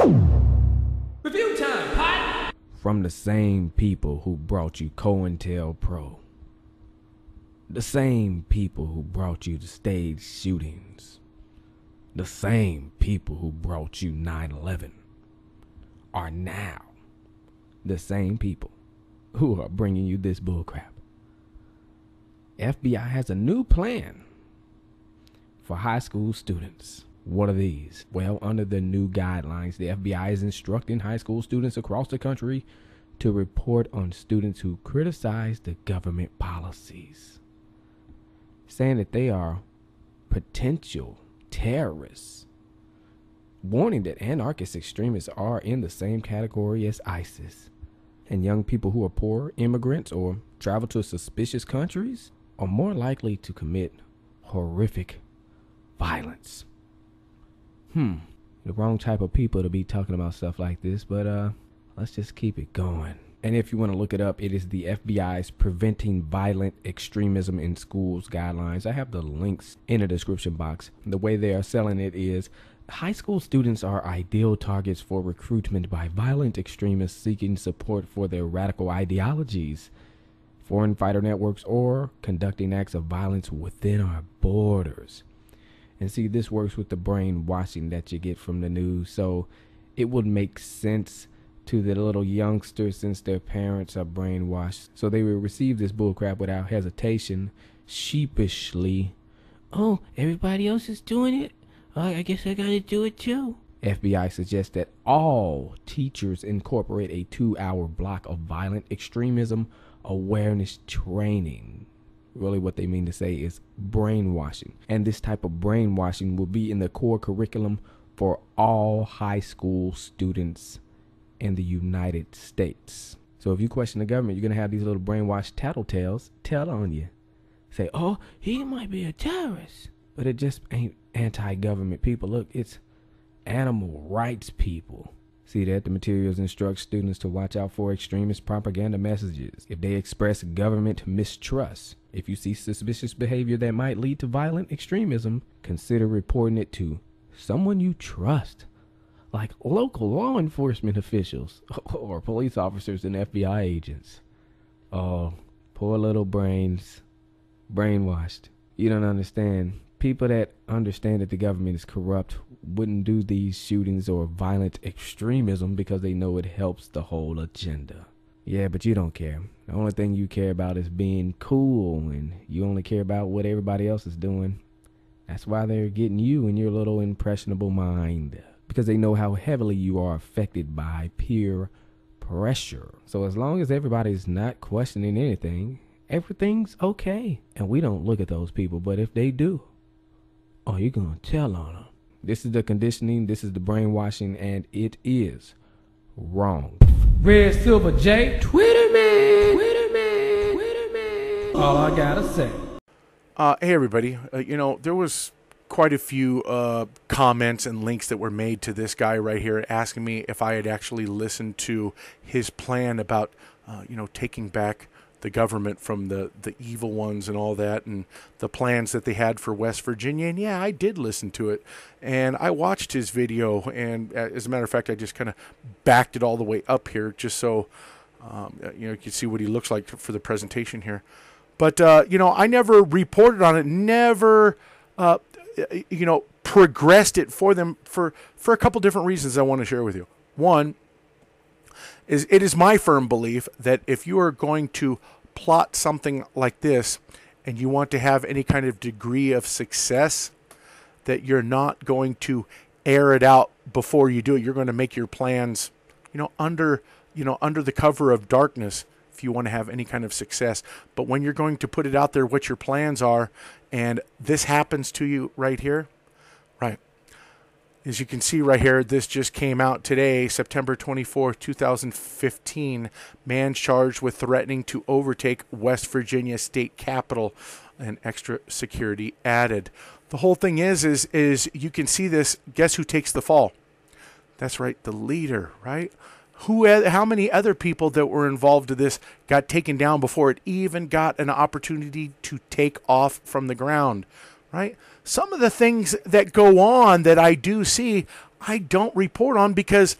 Review time, pot! From the same people who brought you COINTELPRO. The same people who brought you the stage shootings. The same people who brought you 9/11 are now the same people who are bringing you this bullcrap. FBI has a new plan for high school students. What are these? Well, under the new guidelines, the FBI is instructing high school students across the country to report on students who criticize the government policies, saying that they are potential terrorists, warning that anarchist extremists are in the same category as ISIS, and young people who are poor, immigrants, or travel to suspicious countries are more likely to commit horrific violence. The wrong type of people to be talking about stuff like this, but let's just keep it going. And if you want to look it up, it is the FBI's Preventing Violent Extremism in Schools guidelines. I have the links in the description box. The way they are selling it is high school students are ideal targets for recruitment by violent extremists seeking support for their radical ideologies, foreign fighter networks, or conducting acts of violence within our borders. And see, this works with the brainwashing that you get from the news. So it would make sense to the little youngsters since their parents are brainwashed. So they will receive this bullcrap without hesitation, sheepishly. Oh, everybody else is doing it? I guess I gotta do it too. FBI suggests that all teachers incorporate a 2-hour block of violent extremism awareness training. Really what they mean to say is brainwashing. And this type of brainwashing will be in the core curriculum for all high school students in the United States. So if you question the government, you're going to have these little brainwashed tattletales tell on you. Say, oh, he might be a terrorist. But it just ain't anti-government people. Look, it's animal rights people. See that the materials instruct students to watch out for extremist propaganda messages. If they express government mistrust, if you see suspicious behavior that might lead to violent extremism, consider reporting it to someone you trust, like local law enforcement officials or police officers and FBI agents. Oh, poor little brains, brainwashed. You don't understand. People that understand that the government is corrupt wouldn't do these shootings or violent extremism because they know it helps the whole agenda. Yeah, but you don't care. The only thing you care about is being cool, and you only care about what everybody else is doing. That's why they're getting you in your little impressionable mind, because they know how heavily you are affected by peer pressure. So as long as everybody's not questioning anything, everything's okay. And we don't look at those people, but if they do, oh, you're going to tell on them. This is the conditioning, this is the brainwashing, and it is wrong. Redsilverj, Twitter man. All I gotta say. Hey, everybody. There was quite a few comments and links that were made to this guy right here asking me if I had actually listened to his plan about, taking back the government from the evil ones and all that, and the plans that they had for West Virginia. And yeah, I did listen to it, and I watched his video, and as a matter of fact, I just kind of backed it all the way up here just so you can see what he looks like for the presentation here. But I never reported on it, never progressed it for them for a couple different reasons I want to share with you. One, it is my firm belief that if you are going to plot something like this and you want to have any kind of degree of success, that you're not going to air it out before you do it. You're going to make your plans, under the cover of darkness if you want to have any kind of success. But when you're going to put it out there, what your plans are, and this happens to you right here, right? As you can see right here, this just came out today, September 24th, 2015. Man charged with threatening to overtake West Virginia state capitol, and extra security added. The whole thing is you can see this. Guess who takes the fall? That's right, the leader, right? How many other people that were involved in this got taken down before it even got an opportunity to take off from the ground, right? Some of the things that go on that I do see, I don't report on because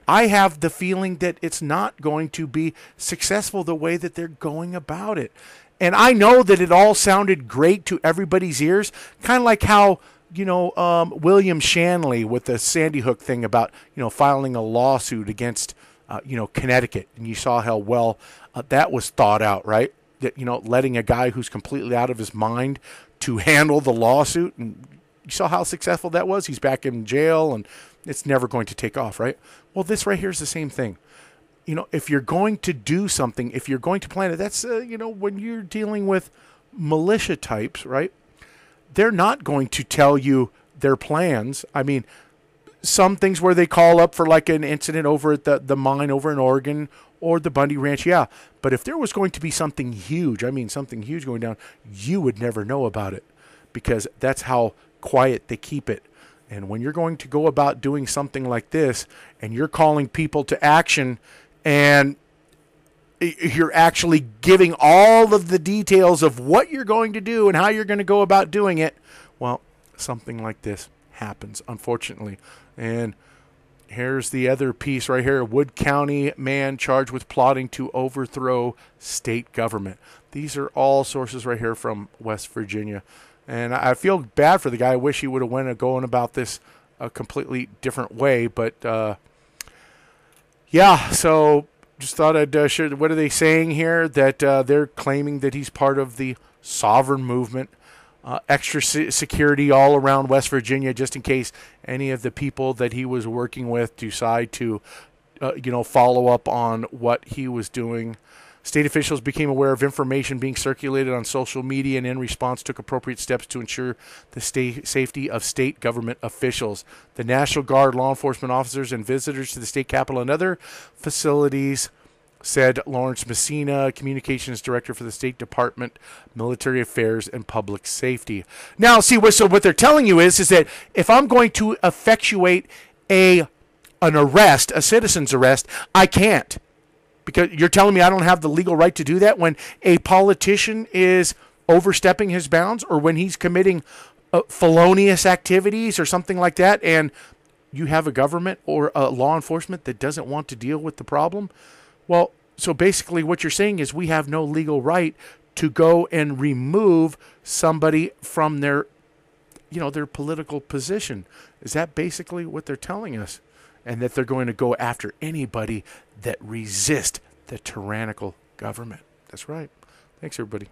I have the feeling that it's not going to be successful the way that they're going about it. And I know that it all sounded great to everybody's ears, kind of like how, William Shanley with the Sandy Hook thing about, filing a lawsuit against, Connecticut. And you saw how well that was thought out, right? That, letting a guy who's completely out of his mind to handle the lawsuit. And you saw how successful that was. He's back in jail and it's never going to take off, right? Well, this right here is the same thing. If you're going to do something, if you're going to plan it, that's, when you're dealing with militia types, right? They're not going to tell you their plans. I mean, some things where they call up for like an incident over at the mine over in Oregon or the Bundy Ranch, yeah. But if there was going to be something huge going down, you would never know about it because that's how quiet they keep it. And when you're going to go about doing something like this and you're calling people to action and you're actually giving all of the details of what you're going to do and how you're going to go about doing it, well, something like this happens, unfortunately. And here's the other piece right here. Wood County man charged with plotting to overthrow state government. These are all sources right here from West Virginia. And I feel bad for the guy. I wish he would have went going about this a completely different way. But, yeah, so just thought I'd share. What are they saying here? That they're claiming that he's part of the sovereign movement. Extra security all around West Virginia just in case any of the people that he was working with decide to, follow up on what he was doing. State officials became aware of information being circulated on social media and in response took appropriate steps to ensure the safety of state government officials. The National Guard, law enforcement officers, and visitors to the state capitol and other facilities, said Lawrence Messina, communications director for the State Department, Military Affairs and Public Safety. Now, see, so what they're telling you is that if I'm going to effectuate an arrest, a citizen's arrest, I can't. Because you're telling me I don't have the legal right to do that when a politician is overstepping his bounds or when he's committing felonious activities or something like that, and you have a government or a law enforcement that doesn't want to deal with the problem? Well, so basically what you're saying is we have no legal right to go and remove somebody from their political position. Is that basically what they're telling us? And that they're going to go after anybody that resist the tyrannical government. That's right. Thanks, everybody.